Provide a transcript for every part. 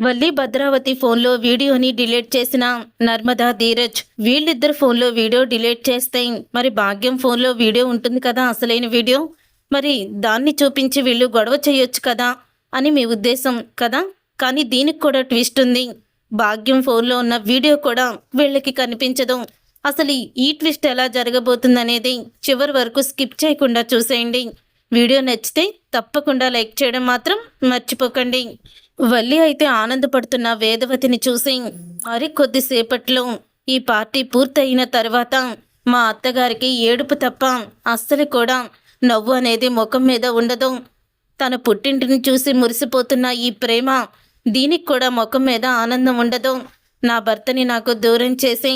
వల్లి భద్రావతి ఫోన్లో వీడియోని డిలీట్ చేసిన నర్మదా ధీరజ్ వీళ్ళిద్దరు ఫోన్లో వీడియో డిలీట్ చేస్తే మరి భాగ్యం ఫోన్లో వీడియో ఉంటుంది కదా, అసలైన వీడియో. మరి దాన్ని చూపించి వీళ్ళు గొడవ చేయొచ్చు కదా అని మీ ఉద్దేశం కదా. కానీ దీనికి కూడా ట్విస్ట్ ఉంది. భాగ్యం ఫోన్లో ఉన్న వీడియో కూడా వీళ్ళకి కనిపించదు. అసలు ఈ ట్విస్ట్ ఎలా జరగబోతుందనేది చివరి వరకు స్కిప్ చేయకుండా చూసేయండి. వీడియో నచ్చితే తప్పకుండా లైక్ చేయడం మాత్రం మర్చిపోకండి. వల్లి అయితే ఆనందపడుతున్న వేదవతిని చూసి, మరి కొద్దిసేపట్లో ఈ పార్టీ పూర్తయిన తర్వాత మా అత్తగారికి ఏడుపు తప్ప అస్సలు కూడా నవ్వు అనేది ముఖం మీద ఉండదు. తన పుట్టింటిని చూసి మురిసిపోతున్న ఈ ప్రేమ, దీనికి కూడా ముఖం మీద ఆనందం ఉండదు. నా భర్తని నాకు దూరం చేసి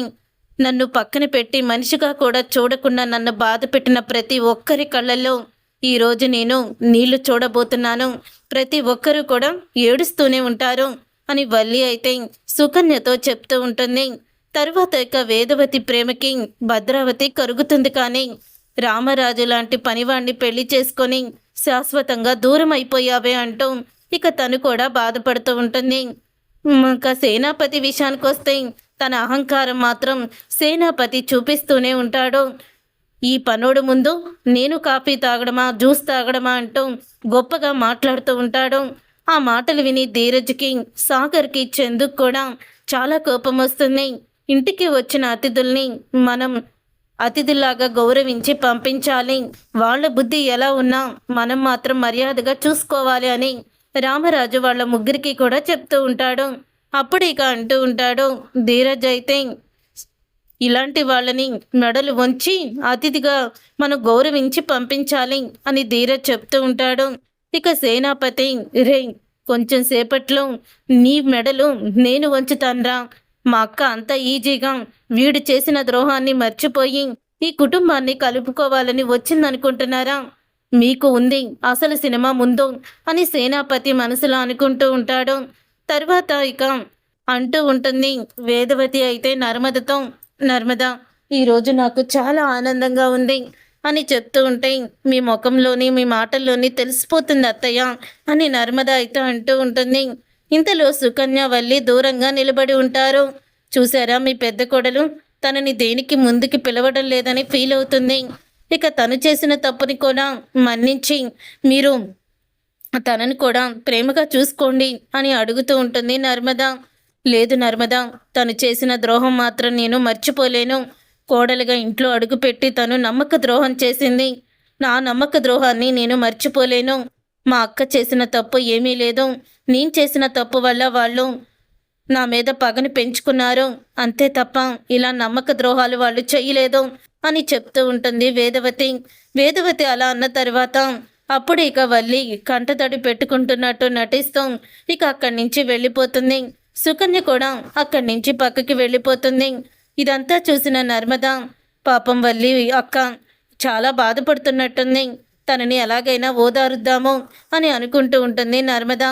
నన్ను పక్కన పెట్టి మనిషిగా కూడా చూడకుండా నన్ను బాధ పెట్టిన ప్రతి ఒక్కరి కళ్ళల్లో ఈరోజు నేను నీళ్లు చూడబోతున్నాను. ప్రతి ఒక్కరూ కూడా ఏడుస్తూనే ఉంటారు అని వల్లి అయితే సుకన్యతో చెప్తూ ఉంటుంది. తరువాత ఇక వేదవతి ప్రేమకి భద్రావతి కరుగుతుంది. కానీ రామరాజు లాంటి పనివాణ్ణి పెళ్లి చేసుకొని శాశ్వతంగా దూరం అయిపోయావే అంటూ ఇక తను కూడా బాధపడుతూ ఉంటుంది. ఇంకా సేనాపతి విషయానికి వస్తే తన అహంకారం మాత్రం సేనాపతి చూపిస్తూనే ఉంటాడు. ఈ పనోడు ముందు నేను కాఫీ తాగడమా జ్యూస్ తాగడమా అంటూ గొప్పగా మాట్లాడుతూ ఉంటాడు. ఆ మాటలు విని ధీరజ్కి, సాగర్కి, చందుకు కూడా చాలా కోపం వస్తుంది. ఇంటికి వచ్చిన అతిథుల్ని మనం అతిథుల్లాగా గౌరవించి పంపించాలి. వాళ్ళ బుద్ధి ఎలా ఉన్నా మనం మాత్రం మర్యాదగా చూసుకోవాలి అని రామరాజు వాళ్ళ ముగ్గురికి కూడా చెప్తూ ఉంటాడు. అప్పుడు ఇక అంటూ ఉంటాడు ధీరజ్ అయితే, ఇలాంటి వాళ్ళని మెడలు వంచి అతిథిగా మనం గౌరవించి పంపించాలి అని ధీరజ్ చెప్తూ ఉంటాడు. ఇక సేనాపతి, రే కొంచెం సేపట్లో నీ మెడలు నేను వంచుతాన్రా. మా అక్క అంత ఈజీగా వీడు చేసిన ద్రోహాన్ని మర్చిపోయి ఈ కుటుంబాన్ని కలుపుకోవాలని వచ్చిందనుకుంటున్నారా? మీకు ఉంది అసలు సినిమా ముందు అని సేనాపతి మనసులో అనుకుంటూ ఉంటాడు. తర్వాత ఇక అంటూ ఉంటుంది వేదవతి అయితే నర్మదతో, నర్మదా ఈరోజు నాకు చాలా ఆనందంగా ఉంది అని చెప్తూ ఉంటే, మీ ముఖంలోని మీ మాటల్లోని తెలిసిపోతుంది అత్తయ్య అని నర్మద అయితే అంటూ ఉంటుంది. ఇంతలో సుకన్య వల్లి దూరంగా నిలబడి ఉంటారు. చూసారా మీ పెద్ద కోడలు తనని దేనికి ముందుకి పిలవడం లేదని ఫీల్ అవుతుంది. ఇక తను చేసిన తప్పుని కూడా మన్నించి మీరు తనని కూడా ప్రేమగా చూసుకోండి అని అడుగుతూ ఉంటుంది నర్మద. లేదు నర్మదా, తను చేసిన ద్రోహం మాత్రం నేను మర్చిపోలేను. కోడలుగా ఇంట్లో అడుగుపెట్టి తను నమ్మక ద్రోహం చేసింది. నా నమ్మక ద్రోహాన్ని నేను మర్చిపోలేను. మా అక్క చేసిన తప్పు ఏమీ లేదు. నేను చేసిన తప్పు వల్ల వాళ్ళు నా మీద పగని పెంచుకున్నారు అంతే తప్ప ఇలా నమ్మక ద్రోహాలు వాళ్ళు చేయలేదు అని చెప్తూ ఉంటుంది వేదవతి. వేదవతి అలా అన్న తర్వాత అప్పుడు ఇక వల్లి కంటతడి పెట్టుకుంటున్నట్టు నటిస్తూ ఇక అక్కడి నుంచి వెళ్ళిపోతుంది. సుకన్య కూడా అక్కడి నుంచి పక్కకి వెళ్ళిపోతుంది. ఇదంతా చూసిన నర్మద, పాపం వల్లి అక్క చాలా బాధపడుతున్నట్టుంది, తనని ఎలాగైనా ఓదారుద్దాము అని అనుకుంటూ ఉంటుంది నర్మద.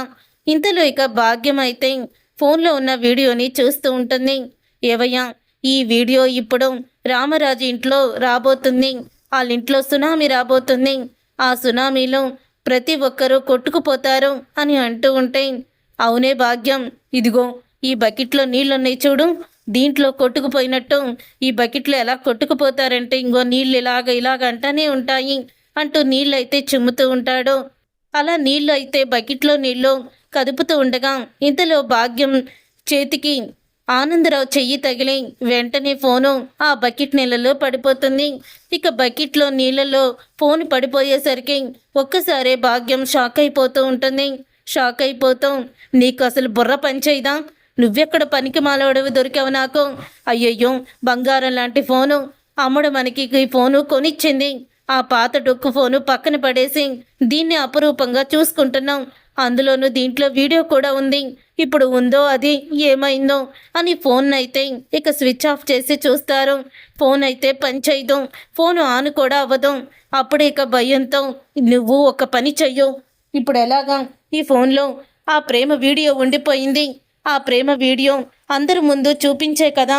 ఇంతలో ఇక భాగ్యం అయితే ఫోన్లో ఉన్న వీడియోని చూస్తూ ఉంటుంది. ఏవయ్యా, ఈ వీడియో ఇప్పుడు రామరాజు ఇంట్లో రాబోతుంది. వాళ్ళ ఇంట్లో సునామీ రాబోతుంది. ఆ సునామీలో ప్రతి ఒక్కరూ కొట్టుకుపోతారు అని అంటూ ఉంటే, అవునే భాగ్యం, ఇదిగో ఈ బకెట్లో నీళ్ళున్నాయి చూడు, దీంట్లో కొట్టుకుపోయినట్టు ఈ బకెట్లో ఎలా కొట్టుకుపోతారంటే ఇంకో నీళ్ళు ఇలాగ అంటానే ఉంటాయి అంటూ నీళ్ళు అయితే చిమ్ముతూ ఉంటాడు. అలా నీళ్ళు అయితే బకెట్లో నీళ్ళు కదుపుతూ ఉండగా ఇంతలో భాగ్యం చేతికి ఆనందరావు చెయ్యి తగిలి వెంటనే ఫోను ఆ బకెట్ నీళ్ళలో పడిపోతుంది. ఇక బకెట్లో నీళ్ళలో ఫోన్ పడిపోయేసరికి ఒక్కసారే భాగ్యం షాక్ అయిపోతూ ఉంటుంది. షాక్ అయిపోతాం, నీకు అసలు బుర్ర పనిచేయదా? నువ్వెక్కడ పనికి మాలవడవి దొరికావు నాకు? అయ్యయ్యో, బంగారం లాంటి ఫోను అమ్ముడు మనకి ఈ ఫోను కొనిచ్చింది. ఆ పాత డొక్కు ఫోను పక్కన పడేసి దీన్ని అపురూపంగా చూసుకుంటున్నాం. అందులోనూ దీంట్లో వీడియో కూడా ఉంది. ఇప్పుడు ఉందో అది ఏమైందో అని ఫోన్ అయితే ఇక స్విచ్ ఆఫ్ చేసి చూస్తారు. ఫోన్ అయితే పనిచేయదు, ఫోను ఆన్ కూడా అవ్వదు. అప్పుడు ఇక భయంతో నువ్వు ఒక పని చెయ్యు. ఇప్పుడు ఎలాగా? ఈ ఫోన్లో ఆ ప్రేమ వీడియో ఉండిపోయింది. ఆ ప్రేమ వీడియో అందరి ముందు చూపించే కదా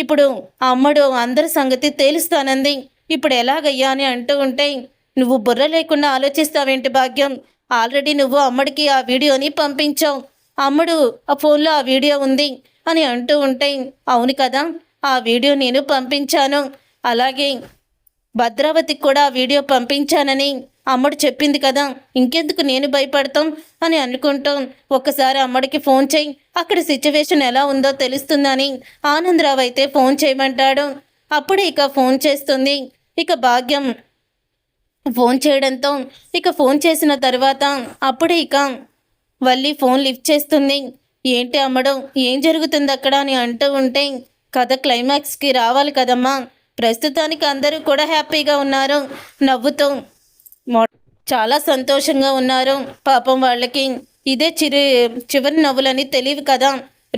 ఇప్పుడు అమ్మడు అందరి సంగతి తేలుస్తానంది. ఇప్పుడు ఎలాగయ్యా అని అంటూ ఉంటే, నువ్వు బుర్ర లేకుండా ఆలోచిస్తావేంటి భాగ్యం? ఆల్రెడీ నువ్వు అమ్మడికి ఆ వీడియోని పంపించావు. అమ్ముడు ఆ ఫోన్లో ఆ వీడియో ఉంది అని అంటూ ఉంటే, అవును కదా, ఆ వీడియో నేను పంపించాను, అలాగే భద్రావతికి కూడా ఆ వీడియో పంపించానని అమ్మడు చెప్పింది కదా, ఇంకెందుకు నేను భయపడతాం అని అనుకుంటాం. ఒక్కసారి అమ్మడికి ఫోన్ చేయి, అక్కడ సిచ్యువేషన్ ఎలా ఉందో తెలుస్తుందని ఆనందరావు అయితే ఫోన్ చేయమంటాడు. అప్పుడు ఇక ఫోన్ చేస్తుంది. ఇక భాగ్యం ఫోన్ చేయడంతో ఇక ఫోన్ చేసిన తర్వాత అప్పుడే ఇక వల్లి ఫోన్ లిఫ్ట్ చేస్తుంది. ఏంటి అమ్మడు, ఏం జరుగుతుంది అక్కడ అని అంటూ ఉంటే, కథ క్లైమాక్స్కి రావాలి కదమ్మా, ప్రస్తుతానికి అందరూ కూడా హ్యాపీగా ఉన్నారు, నవ్వుతూ చాలా సంతోషంగా ఉన్నారు. పాపం వాళ్ళకి ఇదే చివరి నవ్వులని తెలియదు కదా,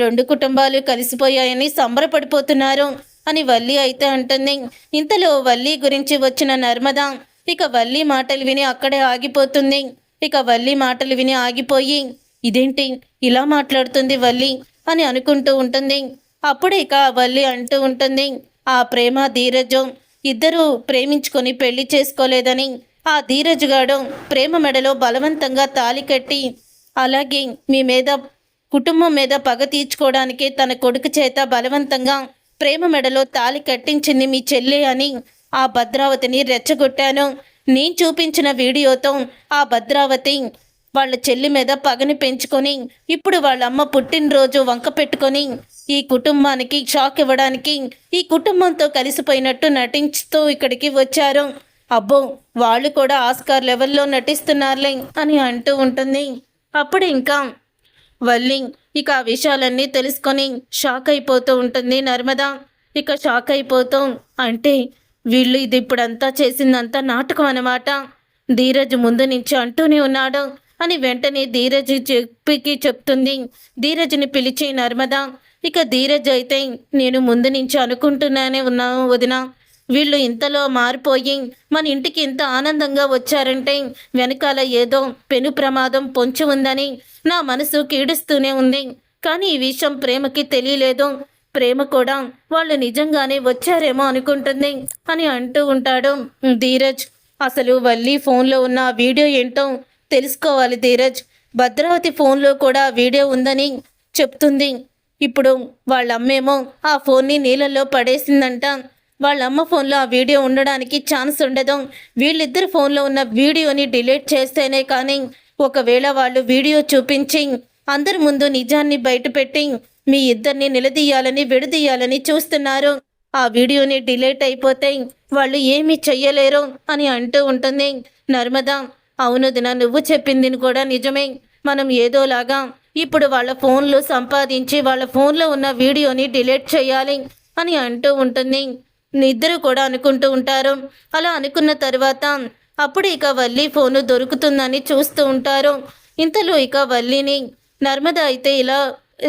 రెండు కుటుంబాలు కలిసిపోయాయని సంబరపడిపోతున్నారు అని వల్లి అయితే అంటుంది. ఇంతలో వల్లి గురించి వచ్చిన నర్మద ఇక వల్లి మాటలు విని అక్కడే ఆగిపోతుంది. ఇక వల్లి మాటలు విని ఆగిపోయి, ఇదేంటి ఇలా మాట్లాడుతుంది వల్లి అని అనుకుంటూ ఉంటుంది. అప్పుడు ఇక వల్లి అంటూ ఉంటుంది, ఆ ప్రేమ ధీరజు ఇద్దరూ ప్రేమించుకొని పెళ్లి చేసుకోలేదని ఆ ధీరజుగాడు ప్రేమ మెడలో బలవంతంగా తాళి కట్టి, అలాగే మీ మీద కుటుంబం మీద పగ తీర్చుకోవడానికి తన కొడుకు చేత బలవంతంగా ప్రేమ మెడలో తాళి కట్టించింది మీ చెల్లి అని ఆ భద్రావతిని రెచ్చగొట్టాను. నేను చూపించిన వీడియోతో ఆ భద్రావతి వాళ్ళ చెల్లి మీద పగని పెంచుకొని ఇప్పుడు వాళ్ళమ్మ పుట్టినరోజు వంక పెట్టుకొని ఈ కుటుంబానికి షాక్ ఇవ్వడానికి ఈ కుటుంబంతో కలిసిపోయినట్టు నటించుతూ ఇక్కడికి వచ్చారు. అబ్బో, వాళ్ళు కూడా ఆస్కార్ లెవెల్లో నటిస్తున్నారులే అని అంటూ ఉంటుంది. అప్పుడు ఇంకా వల్లి ఇక ఆ విషయాలన్నీ తెలుసుకొని షాక్ అయిపోతూ ఉంటుంది నర్మద. ఇక షాక్ అయిపోతూ, అంటే వీళ్ళు ఇది ఇప్పుడంతా చేసిందంతా నాటకం అన్నమాట, ధీరజ్ ముందు నుంచి అంటూనే ఉన్నాడు అని వెంటనే ధీరజ్ చెప్తుంది. ధీరజ్ని పిలిచి నర్మద, ఇక ధీరజ్ అయితే, నేను ముందు నుంచి అనుకుంటున్నానే ఉన్నాను వదిన, వీళ్ళు ఇంతలో మారిపోయి మన ఇంటికి ఇంత ఆనందంగా వచ్చారంటే వెనకాల ఏదో పెను ప్రమాదం పొంచి ఉందని నా మనసు కీడుస్తూనే ఉంది. కానీ ఈ విషయం ప్రేమకి తెలియలేదు, ప్రేమ కూడా వాళ్ళు నిజంగానే వచ్చారేమో అనుకుంటుంది అని అంటూ ఉంటాడు ధీరజ్. అసలు వల్లి ఫోన్లో ఉన్న వీడియో ఏంటో తెలుసుకోవాలి ధీరజ్, భద్రావతి ఫోన్లో కూడా వీడియో ఉందని చెప్తుంది. ఇప్పుడు వాళ్ళమ్మేమో ఆ ఫోన్ని నీళ్ళల్లో పడేసిందంట, వాళ్ళమ్మ ఫోన్లో ఆ వీడియో ఉండడానికి ఛాన్స్ ఉండదు. వీళ్ళిద్దరు ఫోన్లో ఉన్న వీడియోని డిలీట్ చేస్తేనే కానీ, ఒకవేళ వాళ్ళు వీడియో చూపించి అందరి ముందు నిజాన్ని బయటపెట్టి మీ ఇద్దరిని నిలదీయాలని విడదీయాలని చూస్తున్నారు. ఆ వీడియోని డిలీట్ అయిపోతే వాళ్ళు ఏమీ చెయ్యలేరు అని అంటూ ఉంటుంది నర్మద. అవును దిన, నువ్వు చెప్పింది కూడా నిజమే, మనం ఏదోలాగా ఇప్పుడు వాళ్ళ ఫోన్లు సంపాదించి వాళ్ళ ఫోన్లో ఉన్న వీడియోని డిలీట్ చేయాలి అని అంటూ ఉంటుంది. ఇద్దరు కూడా అనుకుంటూ ఉంటారు. అలా అనుకున్న తర్వాత అప్పుడు ఇక వల్లి ఫోను దొరుకుతుందని చూస్తూ ఉంటారు. ఇంతలో ఇక వల్లిని నర్మద అయితే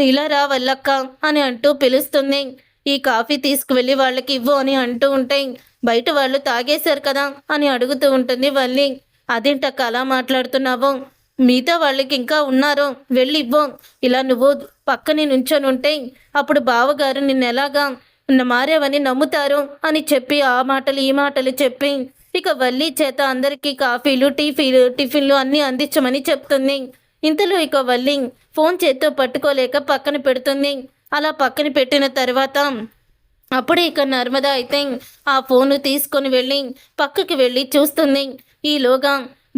ఇలా రా వల్లక్క అని అంటూ పిలుస్తుంది. ఈ కాఫీ తీసుకువెళ్ళి వాళ్ళకి ఇవ్వు అని అంటూ ఉంటే, బయట వాళ్ళు తాగేశారు కదా అని అడుగుతూ ఉంటుంది వల్లి. అదేంటక్క అలా మాట్లాడుతున్నావు, మిగతా వాళ్ళకి ఇంకా ఉన్నారు, వెళ్ళి ఇవ్వు, ఇలా నువ్వు పక్కనే నుంచొని ఉంటే అప్పుడు బావగారు నిన్ను ఎలాగా మారేవని నమ్ముతారు అని చెప్పి ఆ మాటలు ఈ మాటలు చెప్పి ఇక వల్లి చేత అందరికీ కాఫీలు టిఫిన్లు అన్నీ అందించమని చెప్తుంది. ఇంతలో ఇక వల్లి ఫోన్ చేత్తో పట్టుకోలేక పక్కన పెడుతుంది. అలా పక్కన పెట్టిన తర్వాత అప్పుడే ఇక నర్మద అయితే ఆ ఫోను తీసుకొని వెళ్ళి పక్కకి వెళ్ళి చూస్తుంది. ఈలోగా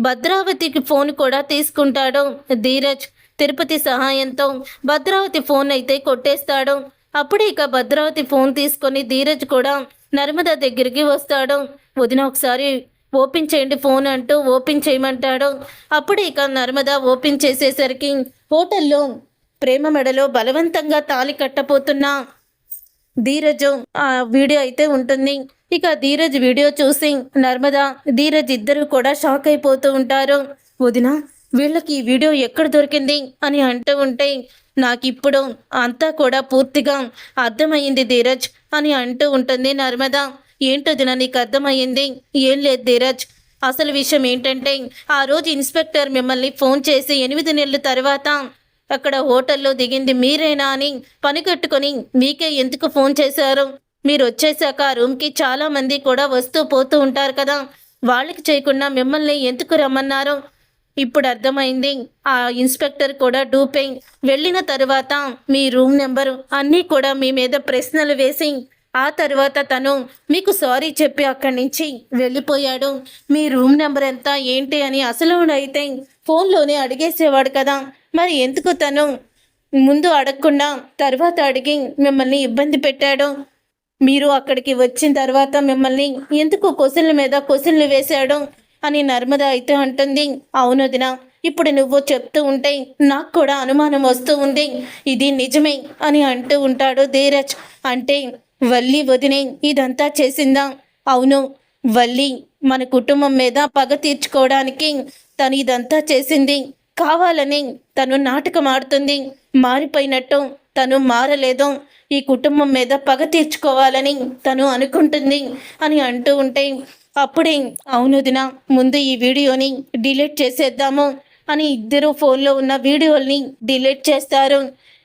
భద్రావతికి ఫోన్ కూడా తీసుకుంటాడు ధీరజ్. తిరుపతి సహాయంతో భద్రావతి ఫోన్ అయితే కొట్టేస్తాడు. అప్పుడే ఇక భద్రావతి ఫోన్ తీసుకొని ధీరజ్ కూడా నర్మద దగ్గరికి వస్తాడు. వదిన ఒకసారి ఓపెన్ చేయండి ఫోన్ అంటూ ఓపెన్ చేయమంటాడు. అప్పుడు ఇక నర్మద ఓపెన్ చేసేసరికి హోటల్లో ప్రేమ మెడలో బలవంతంగా తాళి కట్టపోతున్న ధీరజ్ ఆ వీడియో అయితే ఉంటుంది. ఇక ధీరజ్ వీడియో చూసి నర్మద ధీరజ్ ఇద్దరు కూడా షాక్ అయిపోతూ ఉంటారు. వదిన, వీళ్ళకి ఈ వీడియో ఎక్కడ దొరికింది అని అంటూ ఉంటే, నాకు ఇప్పుడు అంతా కూడా పూర్తిగా అర్థమయ్యింది ధీరజ్ అని అంటూ ఉంటుంది నర్మద. ఏంటోదిన నీకు అర్థమయ్యింది? ఏం లేదు ధీరజ్, అసలు విషయం ఏంటంటే ఆ రోజు ఇన్స్పెక్టర్ మిమ్మల్ని ఫోన్ చేసి 8 నెలల తర్వాత అక్కడ హోటల్లో దిగింది మీరేనా అని పనికట్టుకొని మీకే ఎందుకు ఫోన్ చేశారు? మీరు వచ్చేసాక ఆ రూమ్కి చాలామంది కూడా వస్తూ పోతూ ఉంటారు కదా, వాళ్ళకి చేయకుండా మిమ్మల్ని ఎందుకు రమ్మన్నారు? ఇప్పుడు అర్థమైంది. ఆ ఇన్స్పెక్టర్ కూడా డూపే. వెళ్ళిన తరువాత మీ రూమ్ నెంబరు అన్నీ కూడా మీ మీద ప్రశ్నలు వేసి ఆ తర్వాత తను మీకు సారీ చెప్పి అక్కడి నుంచి వెళ్ళిపోయాడు. మీ రూమ్ నెంబర్ ఎంత ఏంటి అని అసలు అయితే ఫోన్లోనే అడిగేసేవాడు కదా, మరి ఎందుకు తను ముందు అడగకుండా తర్వాత అడిగి మిమ్మల్ని ఇబ్బంది పెట్టాడు? మీరు అక్కడికి వచ్చిన తర్వాత మిమ్మల్ని ఎందుకు క్వశ్చన్ల మీద క్వశ్చన్లు వేశాడు అని నర్మద అయితే అంటుంది. అవును వదిన, ఇప్పుడు నువ్వు చెప్తూ ఉంటే నాకు కూడా అనుమానం వస్తూ ఉంది, ఇది నిజమే అని అంటూ ఉంటాడు ధీరజ్. అంటే వల్లి వదినే ఇదంతా చేసిందా? అవును, వల్లి మన కుటుంబం మీద పగ తీర్చుకోవడానికి తను ఇదంతా చేసింది. కావాలని తను నాటకం ఆడుతుంది. మారిపోయినట్టు తను మారలేదు. ఈ కుటుంబం మీద పగ తీర్చుకోవాలని తను అనుకుంటుంది అని అంటూ ఉంటే అప్పుడే అవును వదిన, ముందు ఈ వీడియోని డిలీట్ చేసేద్దాము అని ఇద్దరు ఫోన్లో ఉన్న వీడియోల్ని డిలీట్ చేస్తారు.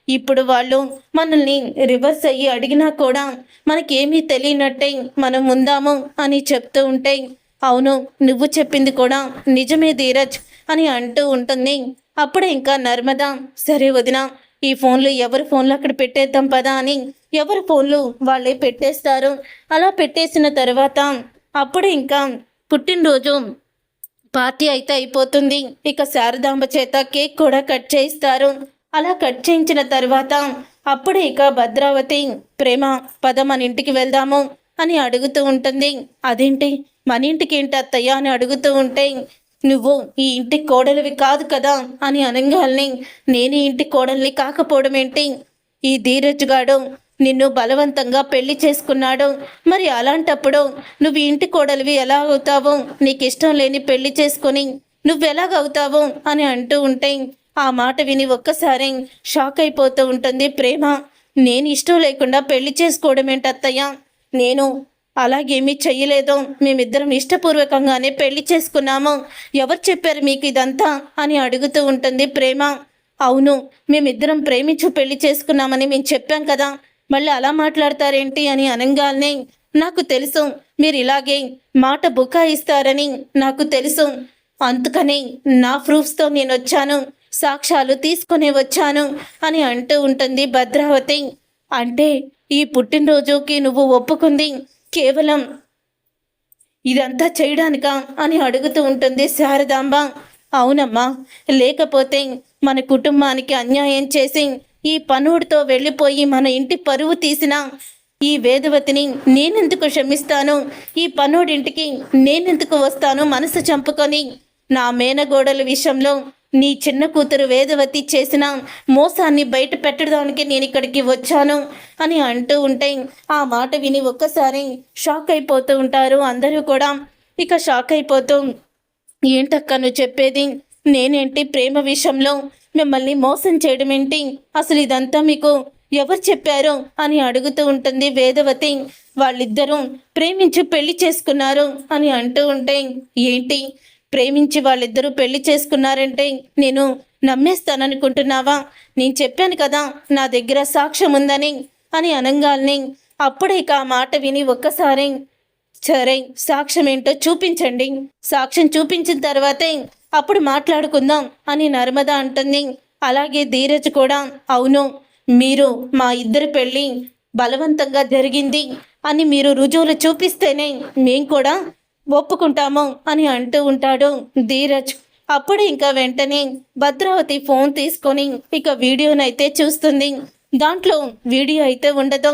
ఇప్పుడు వాళ్ళు మనల్ని రివర్స్ అయ్యి అడిగినా కూడా మనకేమీ తెలియనట్టే మనం ఉందాము అని చెప్తూ ఉంటే అవును, నువ్వు చెప్పింది కూడా నిజమే ధీరజ్ అని అంటూ ఉంటుంది. అప్పుడే ఇంకా నర్మద సరే వదిన, ఈ ఫోన్లు ఎవరి ఫోన్లు అక్కడ పెట్టేద్దాం పదా అని ఎవరి ఫోన్లు వాళ్ళే పెట్టేస్తారు. అలా పెట్టేసిన తర్వాత అప్పుడే ఇంకా పుట్టినరోజు పార్టీ అయితే అయిపోతుంది. ఇక శారదాంబ చేత కేక్ కూడా కట్ చేయిస్తారు. అలా కట్ చేయించిన తర్వాత అప్పుడే ఇక భద్రావతి ప్రేమ పద మన ఇంటికి వెళ్దాము అని అడుగుతూ ఉంటుంది. అదేంటి మన ఇంటికి ఏంటి అత్తయ్య అని అడుగుతూ ఉంటే నువ్వు ఈ ఇంటి కోడలివి కాదు కదా అని అనగాల్ని నేను ఇంటి కోడల్ని కాకపోవడం ఏంటి? ఈ ధీరజ్ గాడు నిన్ను బలవంతంగా పెళ్లి చేసుకున్నాడు. మరి అలాంటప్పుడు నువ్వు ఇంటి కోడలివి ఎలా అవుతావు? నీకు ఇష్టం లేని పెళ్లి చేసుకొని నువ్వెలాగవుతావు అని అంటూ ఉంటే ఆ మాట విని ఒక్కసారి షాక్ అయిపోతూ ఉంటుంది ప్రేమ. నేను ఇష్టం లేకుండా పెళ్లి చేసుకోవడం ఏంటత్తయ్య? నేను అలాగేమీ చెయ్యలేదు. మేమిద్దరం ఇష్టపూర్వకంగానే పెళ్లి చేసుకున్నాము. ఎవరు చెప్పారు మీకు ఇదంతా అని అడుగుతూ ఉంటుంది ప్రేమ. అవును, మేమిద్దరం ప్రేమించు పెళ్లి చేసుకున్నామని మేము చెప్పాం కదా, మళ్ళీ అలా మాట్లాడతారేంటి అని అనగానే నాకు తెలుసు మీరు ఇలాగే మాట బుకాయిస్తారని నాకు తెలుసు. అందుకని నా ప్రూఫ్స్తో నేను వచ్చాను, సాక్ష్యాలు తీసుకుని వచ్చాను అని అంటూ ఉంటుంది భద్రావతి. అంటే ఈ పుట్టినరోజుకి నువ్వు ఒప్పుకుంది కేవలం ఇదంతా చేయడానికా అని అడుగుతూ ఉంటుంది శారదాంబ. అవునమ్మా, లేకపోతే మన కుటుంబానికి అన్యాయం చేసి ఈ పనుడితో వెళ్ళిపోయి మన ఇంటి పరువు తీసిన ఈ వేదవతిని నేనెందుకు క్షమిస్తాను? ఈ పనుడింటికి నేనెందుకు వస్తాను మనసు చంపుకొని? నా మేనగోడల విషయంలో నీ చిన్న కూతురు వేదవతి చేసిన మోసాన్ని బయట పెట్టడానికి నేను ఇక్కడికి వచ్చాను అని అంటూ ఉంటే ఆ మాట విని ఒక్కసారి షాక్ అయిపోతూ ఉంటారు అందరూ కూడా. ఇక షాక్ అయిపోతూ ఏంటక్క నువ్వు చెప్పేది? నేనేంటి ప్రేమ విషయంలో మిమ్మల్ని మోసం చేయడం ఏంటి? అసలు ఇదంతా మీకు ఎవరు చెప్పారు అని అడుగుతూ ఉంటుంది వేదవతి. వాళ్ళిద్దరూ ప్రేమించి పెళ్లి చేసుకున్నారు అని అంటూ ఉంటే ఏంటి ప్రేమించి వాళ్ళిద్దరూ పెళ్లి చేసుకున్నారంటే నేను నమ్మేస్తాననుకుంటున్నావా? నేను చెప్పాను కదా నా దగ్గర సాక్ష్యం ఉందని అని అనగాల్ని అప్పుడే ఇక ఆ మాట విని ఒక్కసారి సరే సాక్ష్యం ఏంటో చూపించండి, సాక్ష్యం చూపించిన తర్వాతే అప్పుడు మాట్లాడుకుందాం అని నర్మద అంటుంది. అలాగే ధీరజ్ కూడా అవును, మీరు మా ఇద్దరి పెళ్ళి బలవంతంగా జరిగింది అని మీరు రుజువులు చూపిస్తేనే మేం కూడా ఒప్పుకుంటాము అని అంటూ ఉంటాడు ధీరజ్. అప్పుడు ఇంకా వెంటనే భద్రావతి ఫోన్ తీసుకొని ఇక వీడియోనైతే చూస్తుంది. దాంట్లో వీడియో అయితే ఉండదు.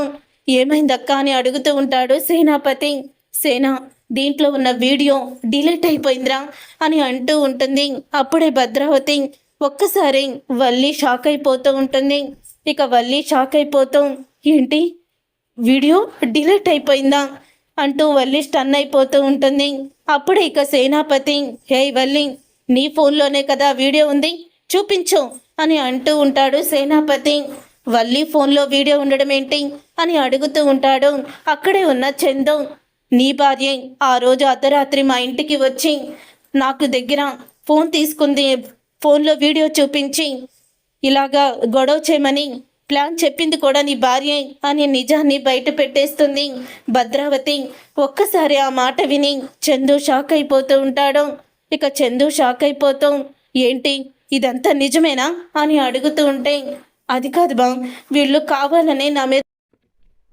ఏమైందక్క అని అడుగుతూ ఉంటాడు సేనాపతి. సేనా, దీంట్లో ఉన్న వీడియో డిలీట్ అయిపోయిందిరా అని అంటూ ఉంటుంది. అప్పుడే భద్రావతి ఒక్కసారి వల్లి షాక్ అయిపోతూ ఉంటుంది. ఇక వల్లి షాక్ అయిపోతూ ఏంటి వీడియో డిలీట్ అయిపోయిందా అంటూ వల్లి స్టన్ అయిపోతూ ఉంటుంది. అప్పుడే ఇక సేనాపతి హే వల్లి, నీ ఫోన్లోనే కదా వీడియో ఉంది, చూపించు అని అంటూ ఉంటాడు సేనాపతి. వల్లి ఫోన్లో వీడియో ఉండడం ఏంటి అని అడుగుతూ ఉంటాడు అక్కడే ఉన్న చందు. నీ భార్య ఆ రోజు అర్ధరాత్రి మా ఇంటికి వచ్చి నాకు దగ్గర ఫోన్ తీసుకుంది, ఫోన్లో వీడియో చూపించి ఇలాగా గొడవ చేయమని ప్లాన్ చెప్పింది కూడా నీ భార్య అని నిజాన్ని బయట పెట్టేస్తుంది భద్రావతి. ఒక్కసారి ఆ మాట విని చందు షాక్ అయిపోతూ ఉంటాడు. ఇక చందు షాక్ అయిపోతూ ఏంటి ఇదంతా నిజమేనా అని అడుగుతూ ఉంటే, అది కాదు బా, వీళ్ళు కావాలని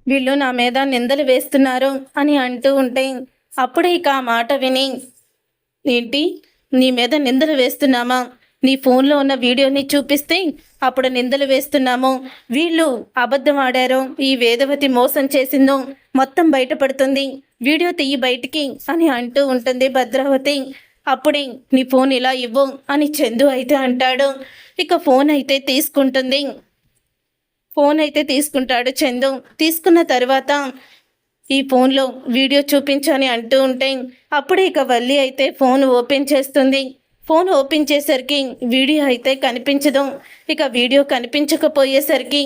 వీళ్ళు నా మీద నిందలు వేస్తున్నారు అని అంటూ ఉంటే, అప్పుడే ఇక ఆ మాట విని, ఏంటి నీ మీద నిందలు వేస్తున్నామా? నీ ఫోన్లో ఉన్న వీడియోని చూపిస్తే అప్పుడు నిందలు వేస్తున్నాము. వీళ్ళు అబద్ధం ఆడారో, ఈ వేదవతి మోసం చేసిందో మొత్తం బయటపడుతుంది, వీడియో తీయి బయటికి అని అంటూ ఉంటుంది భద్రావతి. అప్పుడే నీ ఫోన్ ఇలా ఇవ్వు అని చందు అయితే అంటాడు. ఇక ఫోన్ అయితే తీసుకుంటాడు చందు. తీసుకున్న తర్వాత ఈ ఫోన్లో వీడియో చూపించని అంటూ ఉంటే, అప్పుడే ఇక వల్లి అయితే ఫోన్ ఓపెన్ చేస్తుంది. ఫోన్ ఓపెన్ చేసరికి వీడియో అయితే కనిపించదు. ఇక వీడియో కనిపించకపోయేసరికి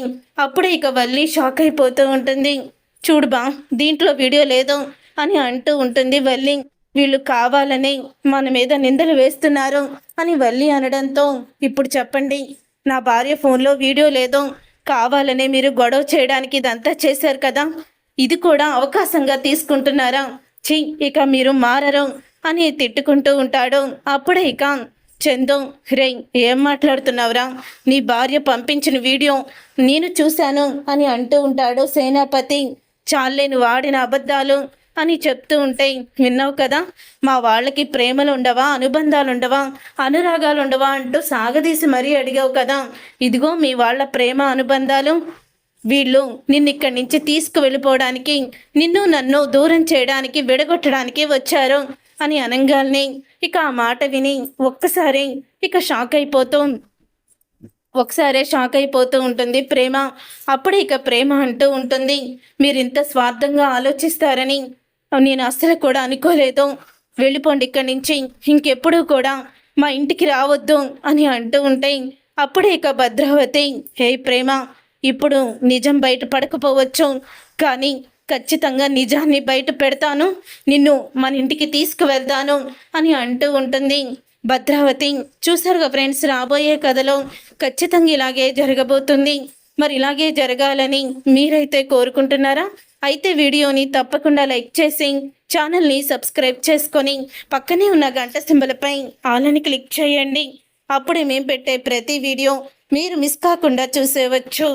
అప్పుడే ఇక వల్లి షాక్ అయిపోతూ ఉంటుంది. చూడు బా, దీంట్లో వీడియో లేదు అని అంటూ ఉంటుంది వల్లి. వీళ్ళు కావాలని మన మీద నిందలు వేస్తున్నారు అని వల్లి అనడంతో, ఇప్పుడు చెప్పండి, నా భార్య ఫోన్లో వీడియో లేదు, కావాలనే మీరు గొడవ చేయడానికి ఇదంతా చేశారు కదా, ఇది కూడా అవకాశంగా తీసుకుంటున్నారా? ఛీ, ఇక మీరు మారరు అని తిట్టుకుంటూ ఉంటాడు. అప్పుడే ఇక చందు, రే ఏం మాట్లాడుతున్నావురా, నీ భార్య పంపించిన వీడియో నేను చూశాను అని అంటూ ఉంటాడు సేనాపతి. చాలేను వాడిన అబద్ధాలు అని చెప్తూ ఉంటే, విన్నావు కదా, మా వాళ్ళకి ప్రేమలు ఉండవా, అనుబంధాలు ఉండవా, అనురాగాలు ఉండవా అంటూ సాగదీసి మరీ అడిగావు కదా, ఇదిగో మీ వాళ్ళ ప్రేమ అనుబంధాలు. వీళ్ళు నిన్నిక్కడి నుంచి తీసుకువెళ్ళిపోవడానికి, నిన్ను నన్ను దూరం చేయడానికి, విడగొట్టడానికి వచ్చారు అని అనంగాల్ని ఇక ఆ మాట విని ఒక్కసారే షాక్ అయిపోతూ ఉంటుంది ప్రేమ. అప్పుడు ఇక ప్రేమ అంటూ ఉంటుంది, మీరు ఇంత స్వార్థంగా ఆలోచిస్తారని నేను అస్సలు కూడా అనుకోలేదు, వెళ్ళిపోండి ఇక్కడి నుంచి, ఇంకెప్పుడు కూడా మా ఇంటికి రావద్దు అని అంటూ ఉంటే, అప్పుడే ఇక భద్రావతి, హే ప్రేమ, ఇప్పుడు నిజం బయట పడకపోవచ్చు, కానీ ఖచ్చితంగా నిజాన్ని బయట పెడతాను, నిన్ను మన ఇంటికి తీసుకువెళ్తాను అని అంటూ ఉంటుంది భద్రావతి. చూసారుగా ఫ్రెండ్స్, రాబోయే కథలో ఖచ్చితంగా ఇలాగే జరగబోతుంది. మరి ఇలాగే జరగాలని మీరైతే కోరుకుంటున్నారా? అయితే వీడియోని తప్పకుండా లైక్ చేసి ఛానల్ని సబ్స్క్రైబ్ చేసుకొని పక్కనే ఉన్న గంట సింబల్పై ఆల్ అని క్లిక్ చేయండి. అప్పుడే మేము పెట్టే ప్రతి వీడియో మీరు మిస్ కాకుండా చూసేవచ్చు.